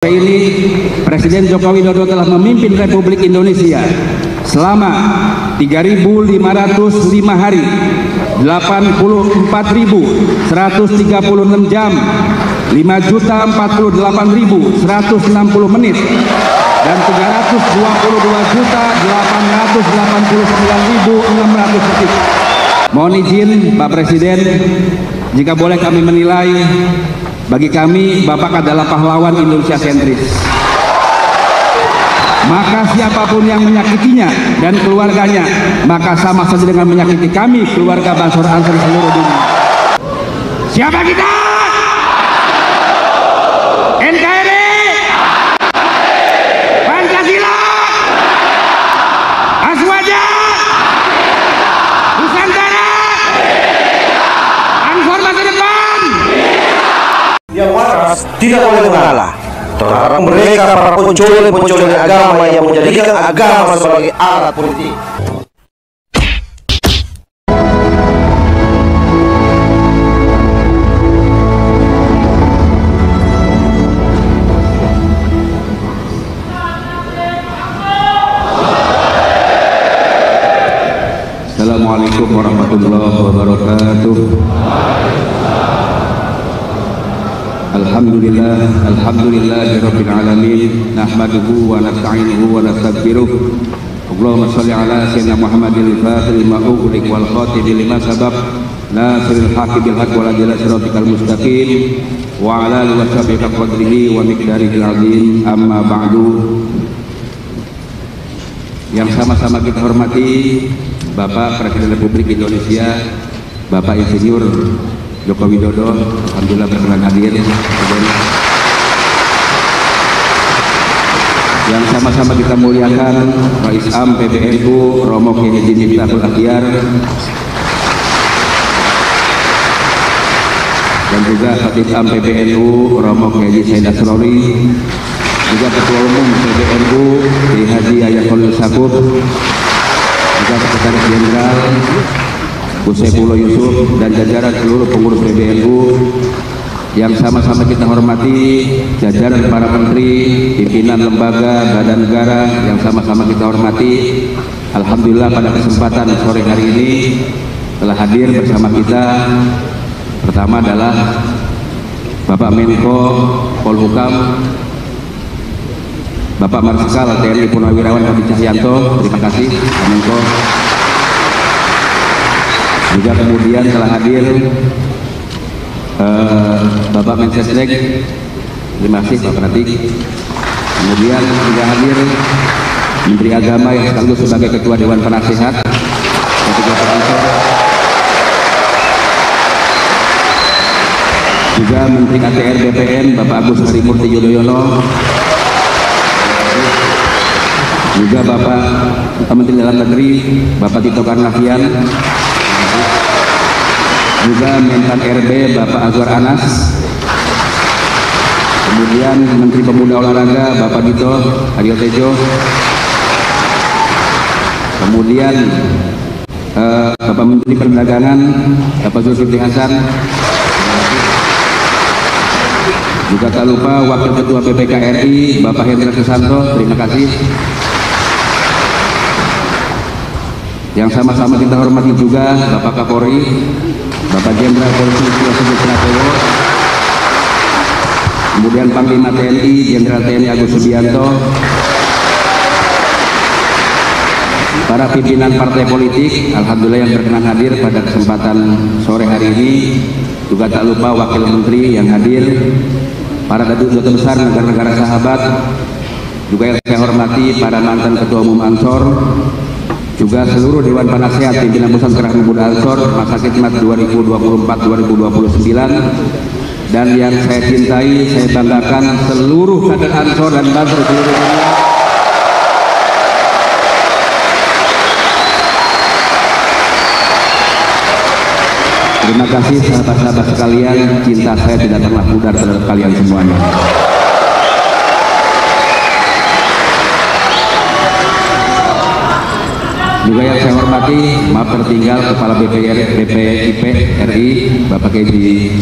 Ini Presiden Joko Widodo telah memimpin Republik Indonesia selama 3.505 hari, 84.136 jam, 5.048.160 menit, dan 322.889.600 detik. Mohon izin Pak Presiden, jika boleh kami menilai, bagi kami Bapak adalah pahlawan Indonesia sentris. Maka siapapun yang menyakitinya dan keluarganya, maka sama saja dengan menyakiti kami, keluarga Bansor Ansor seluruh dunia. Siapa kita? NKRI, Pancasila, Aswaja, Nusantara, Ansor masa depan. Yang waras tidak boleh mengalah terhadap mereka para penculik agama yang menjadikan agama sebagai alat politik. Assalamualaikum warahmatullahi wabarakatuh. Alhamdulillahirabbil alamin, nahmaduhu wa nasta'inuhu wa nastaghfiruh. Allahumma shalli ala sayyidina Muhammadil fatihil lima ughliq wal khatimi lima sabaq, nasiril haqqi bil haqq wal adli siratal mustaqim, wa ala alihi wa sahbihi qadrihi wa miqdarihil azim. Amma ba'du. Yang sama-sama kita hormati Bapak Presiden Republik Indonesia, Bapak Insinyur Joko Widodo, alhamdulillah berkenan hadir. Yang sama-sama kita muliakan Rais Am PBNU Romo Kiai Haji Miftahul Akhyar, dan juga Khatib Am PBNU Romo Kiai Haji Said Asrori, juga Ketua Umum PBNU Kiai Haji Yahya Khalil Stakuf, juga Sekretaris Jenderal Bu Saifullah Yusuf, dan jajaran seluruh pengurus PBNU yang sama-sama kita hormati, jajaran para menteri, pimpinan lembaga, badan negara yang sama-sama kita hormati. Alhamdulillah pada kesempatan sore hari ini telah hadir bersama kita. Pertama adalah Bapak Menko Polhukam, Bapak Marsikal TNI Purnawirawan Hadi Cahyanto, terima kasih Pak Menko. Juga kemudian telah hadir Bapak Mensesnek, terima kasih Pak Pratik. Kemudian juga hadir Menteri Agama yang sekaligus sebagai Ketua Dewan Penasehat, juga Menteri ATR BPN Bapak Agus Harimurti Yudhoyono, juga Bapak Menteri Dalam Negeri Bapak Tito Karnavian, juga Mentan RB Bapak Azwar Anas, kemudian Menteri Pemuda Olahraga Bapak Dito Aryo Tejo, kemudian Bapak Menteri Perdagangan Bapak Zulkifli Hasan, juga tak lupa Wakil Ketua PPK RI Bapak Hendra Susanto, terima kasih. Yang sama-sama kita hormati juga Bapak Kapolri, Bapak Jenderal Polisi Listio Sigit Prabowo, kemudian Panglima TNI Jenderal TNI Agus Subianto, para pimpinan partai politik, alhamdulillah yang berkenan hadir pada kesempatan sore hari ini. Juga tak lupa Wakil Menteri yang hadir, para duta besar negara-negara sahabat, juga yang saya hormati para mantan Ketua Umum Ansor, juga seluruh Dewan Penasehat Pimpinan Pusat Gerak Pemuda Ansor masa khidmat 2024-2029, dan yang saya cintai, saya banggakan seluruh kader Ansor dan Bansor seluruh dunia. Terima kasih sahabat-sahabat sekalian, cinta saya tidak pernah pudar terhadap kalian semuanya. Juga yang saya hormati, maaf tertinggal Kepala BPIP RI Bapak Keji.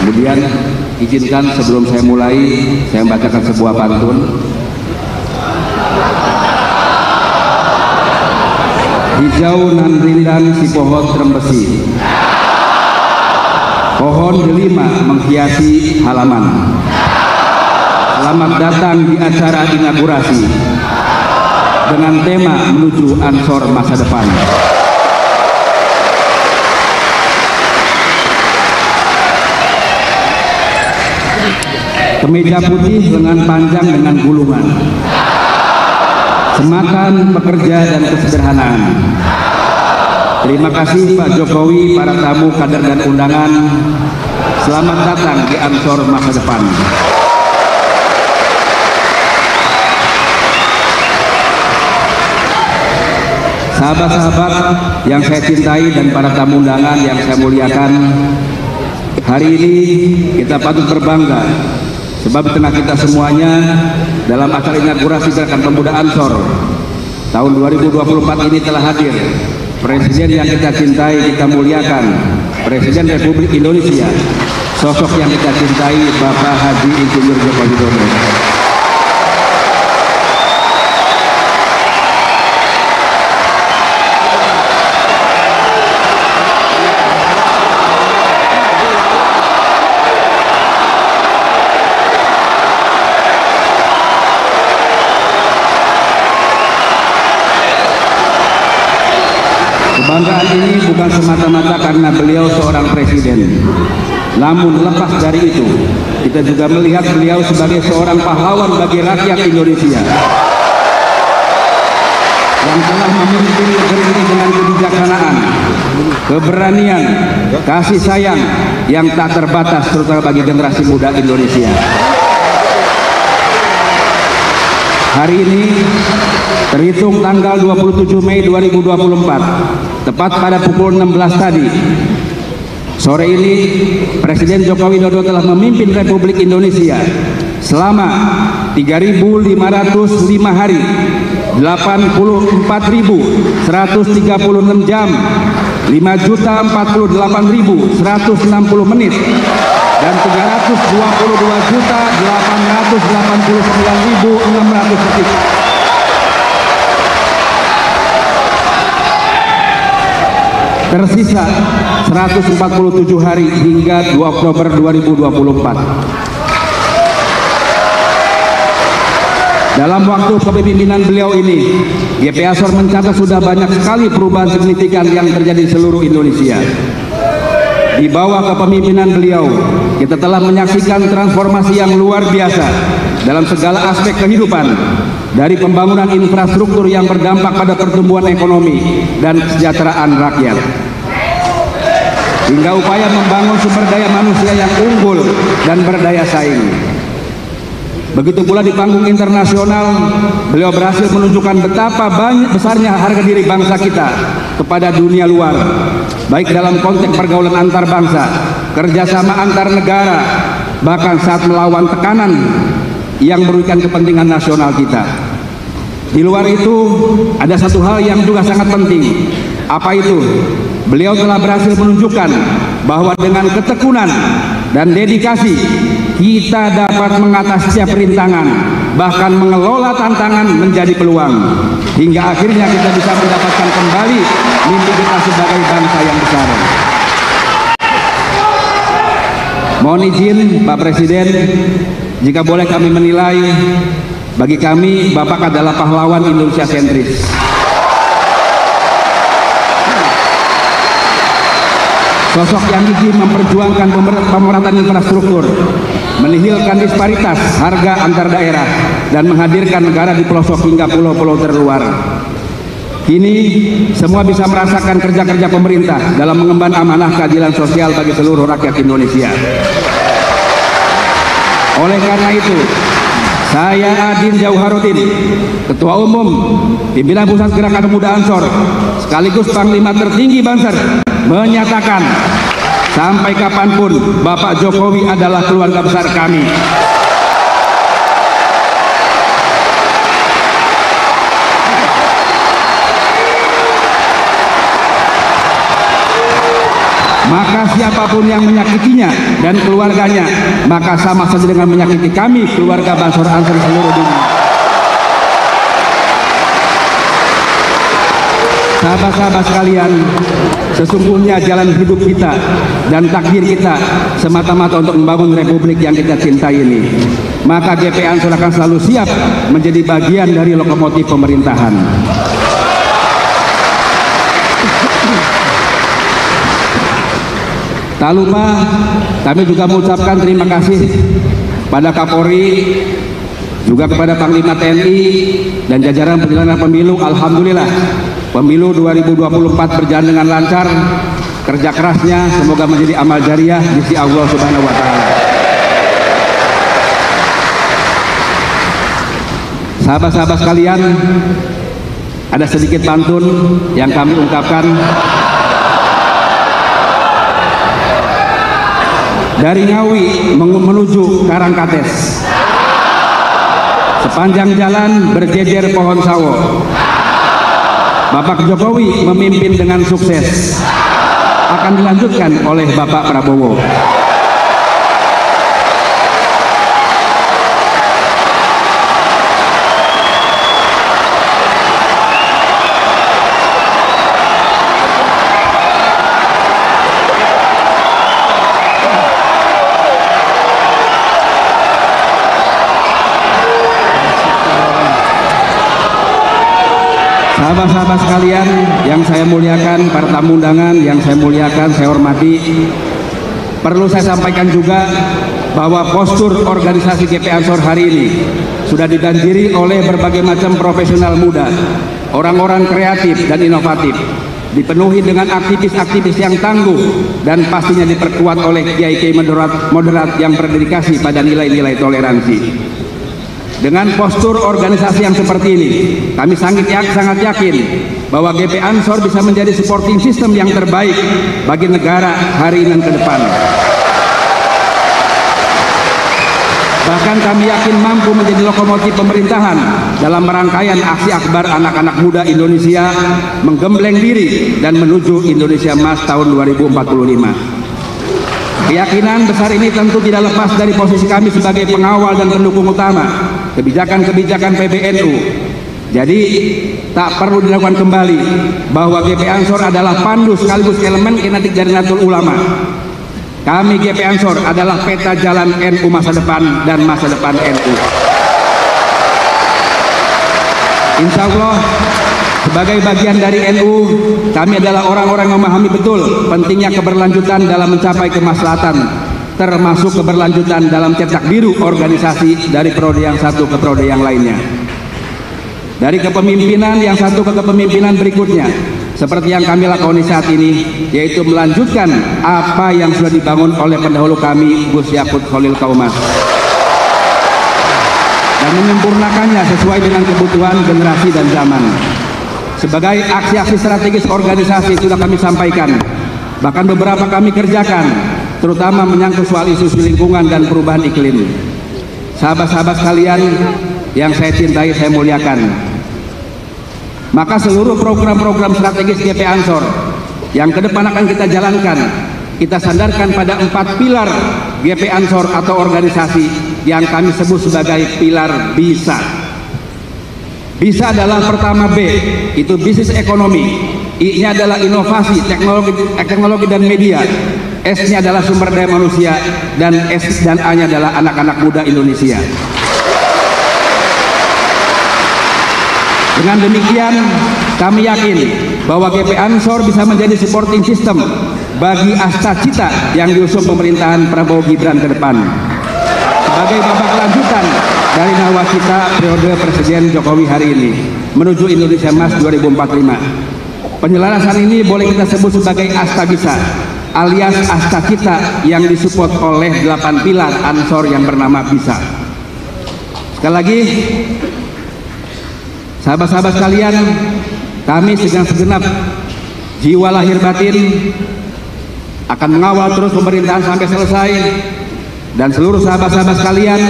Kemudian izinkan sebelum saya mulai, saya membacakan sebuah pantun. Hijau nan rindang si pohon trembesi, pohon delima menghiasi halaman. Selamat datang di acara inaugurasi dengan tema menuju Ansor masa depan. Kemeja putih lengan panjang dengan gulungan, semakan pekerja dan kesederhanaan. Terima kasih Pak Jokowi, para tamu, kader dan undangan. Selamat datang di Ansor masa depan. Sahabat-sahabat yang saya cintai dan para tamu undangan yang saya muliakan, hari ini kita patut berbangga sebab di tengah kita semuanya dalam acara inaugurasi Gerakan Pemuda Ansor tahun 2024 ini telah hadir Presiden yang kita cintai, kita muliakan, Presiden Republik Indonesia, sosok yang kita cintai, Bapak Haji Insinyur Joko Widodo. Kebanggaan ini bukan semata-mata karena beliau seorang presiden, namun lepas dari itu, kita juga melihat beliau sebagai seorang pahlawan bagi rakyat Indonesia yang telah memimpin negeri ini dengan kebijaksanaan, keberanian, kasih sayang yang tak terbatas, terutama bagi generasi muda Indonesia. Hari ini terhitung tanggal 27 Mei 2024, tepat pada pukul 16 tadi sore ini, Presiden Joko Widodo telah memimpin Republik Indonesia selama 3.505 hari, 84.136 jam, 5.048.160 menit, dan 322.889.600 detik. Tersisa 147 hari hingga 2 Oktober 2024. Dalam waktu kepemimpinan beliau ini, GP Ansor mencatat sudah banyak sekali perubahan signifikan yang terjadi di seluruh Indonesia. Di bawah kepemimpinan beliau, kita telah menyaksikan transformasi yang luar biasa dalam segala aspek kehidupan, dari pembangunan infrastruktur yang berdampak pada pertumbuhan ekonomi dan kesejahteraan rakyat, hingga upaya membangun sumber daya manusia yang unggul dan berdaya saing. Begitu pula di panggung internasional, beliau berhasil menunjukkan betapa besarnya harga diri bangsa kita kepada dunia luar, baik dalam konteks pergaulan antar bangsa, kerjasama antar negara, bahkan saat melawan tekanan yang merugikan kepentingan nasional kita. Di luar itu, ada satu hal yang juga sangat penting. Apa itu? Beliau telah berhasil menunjukkan bahwa dengan ketekunan dan dedikasi, kita dapat mengatasi setiap rintangan, bahkan mengelola tantangan menjadi peluang, hingga akhirnya kita bisa mendapatkan kembali mimpi kita sebagai bangsa yang besar. Mohon izin Pak Presiden, jika boleh kami menilai, bagi kami Bapak adalah pahlawan Indonesia sentris. Sosok yang gigih memperjuangkan pemerataan infrastruktur, menihilkan disparitas harga antar daerah, dan menghadirkan negara di pelosok hingga pulau-pulau terluar. Kini semua bisa merasakan kerja-kerja pemerintah dalam mengemban amanah keadilan sosial bagi seluruh rakyat Indonesia. Oleh karena itu, saya Adin Jauharudin, Ketua Umum Pimpinan Pusat Gerakan Pemuda Ansor, sekaligus Panglima Tertinggi Banser, menyatakan sampai kapanpun Bapak Jokowi adalah keluarga besar kami. maka siapapun yang menyakitinya dan keluarganya, maka sama saja dengan menyakiti kami, keluarga Bansor Ansor seluruh dunia. Sahabat-sahabat sekalian, sesungguhnya jalan hidup kita dan takdir kita semata-mata untuk membangun republik yang kita cintai ini. Maka GP Ansor akan selalu siap menjadi bagian dari lokomotif pemerintahan. Tak lupa kami juga mengucapkan terima kasih pada Kapolri, juga kepada Panglima TNI dan jajaran penyelenggara pemilu. Alhamdulillah pemilu 2024 berjalan dengan lancar. Kerja kerasnya semoga menjadi amal jariah di sisi Allah Subhanahu wa taala. Sahabat-sahabat sekalian, ada sedikit pantun yang kami ungkapkan. Dari Ngawi menuju Karangkates, sepanjang jalan berjejer pohon sawo. Bapak Jokowi memimpin dengan sukses, akan dilanjutkan oleh Bapak Prabowo. Sahabat-sahabat sekalian yang saya muliakan, para tamu undangan yang saya muliakan, saya hormati, perlu saya sampaikan juga bahwa postur organisasi GP Ansor hari ini sudah dibanjiri oleh berbagai macam profesional muda, orang-orang kreatif dan inovatif, dipenuhi dengan aktivis-aktivis yang tangguh dan pastinya diperkuat oleh kiai-kiai moderat yang berdedikasi pada nilai-nilai toleransi. Dengan postur organisasi yang seperti ini, kami sangat yakin bahwa GP Ansor bisa menjadi supporting system yang terbaik bagi negara hari ini dan ke depan. Bahkan kami yakin mampu menjadi lokomotif pemerintahan dalam rangkaian aksi akbar anak-anak muda Indonesia menggembleng diri dan menuju Indonesia Emas tahun 2045. Keyakinan besar ini tentu tidak lepas dari posisi kami sebagai pengawal dan pendukung utama kebijakan-kebijakan PBNU. Jadi tak perlu dilakukan kembali bahwa GP Ansor adalah pandu sekaligus elemen kinetik dari Nahdlatul Ulama. Kami GP Ansor adalah peta jalan NU masa depan dan masa depan NU. Insya Allah sebagai bagian dari NU, kami adalah orang-orang yang memahami betul pentingnya keberlanjutan dalam mencapai kemaslahatan, termasuk keberlanjutan dalam cetak biru organisasi dari periode yang satu ke periode yang lainnya. Dari kepemimpinan yang satu ke kepemimpinan berikutnya, seperti yang kami lakoni saat ini, yaitu melanjutkan apa yang sudah dibangun oleh pendahulu kami, Gus Yakut Khalil Kaumas, dan menyempurnakannya sesuai dengan kebutuhan generasi dan zaman. Sebagai aksi-aksi strategis organisasi sudah kami sampaikan, bahkan beberapa kami kerjakan, terutama menyangkut soal isu lingkungan dan perubahan iklim. Sahabat-sahabat sekalian yang saya cintai, saya muliakan, maka seluruh program-program strategis GP Ansor yang ke depan akan kita jalankan, kita sandarkan pada 4 pilar GP Ansor atau organisasi yang kami sebut sebagai pilar BISA. BISA adalah pertama B, itu bisnis ekonomi, I-nya adalah inovasi, teknologi dan media, S-nya adalah sumber daya manusia, dan S dan A-nya adalah anak-anak muda Indonesia. Dengan demikian, kami yakin bahwa GP Ansor bisa menjadi supporting system bagi asta-cita yang diusung pemerintahan Prabowo Gibran ke depan, sebagai babak lanjutan dari nawacita periode Presiden Jokowi hari ini menuju Indonesia Emas 2045. Penyelarasan ini boleh kita sebut sebagai asta bisa, alias asta kita yang disupport oleh 8 pilar Ansor yang bernama bisa. Sekali lagi, sahabat-sahabat sekalian, kami segenap jiwa lahir batin akan mengawal terus pemerintahan sampai selesai. Dan seluruh sahabat-sahabat sekalian,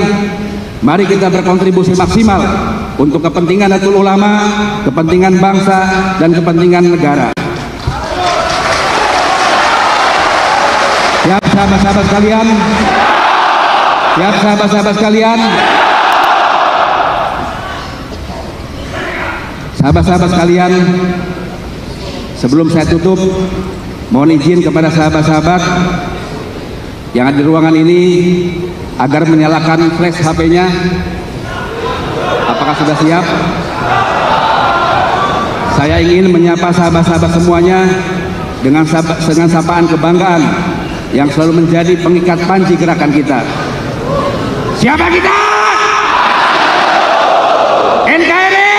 mari kita berkontribusi maksimal untuk kepentingan Nahdlatul Ulama, kepentingan bangsa, dan kepentingan negara. Siap sahabat-sahabat sekalian? Siap sahabat-sahabat sekalian? Sahabat-sahabat sekalian, sebelum saya tutup, mohon izin kepada sahabat-sahabat yang ada di ruangan ini agar menyalakan flash HP-nya. Apakah sudah siap? Saya ingin menyapa sahabat-sahabat semuanya dengan sapaan kebanggaan yang selalu menjadi pengikat panci gerakan kita. Siapa kita? NKRI,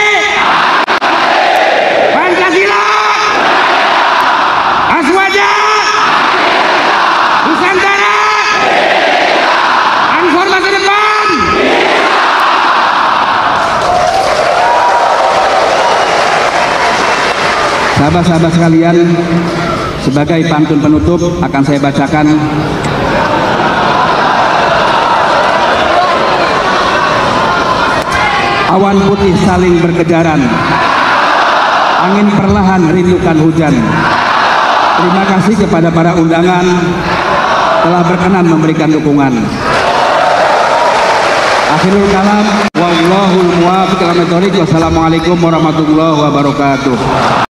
Pancasila, Aswaja, Nusantara, Ansor masa depan. Sahabat-sahabat sekalian, sebagai pantun penutup akan saya bacakan awan putih saling berkejaran, angin perlahan rindukan hujan. Terima kasih kepada para undangan telah berkenan memberikan dukungan. Akhirul kalam, wallahul muwaffiq ila aqwamit thoriq. Wassalamualaikum warahmatullahi wabarakatuh.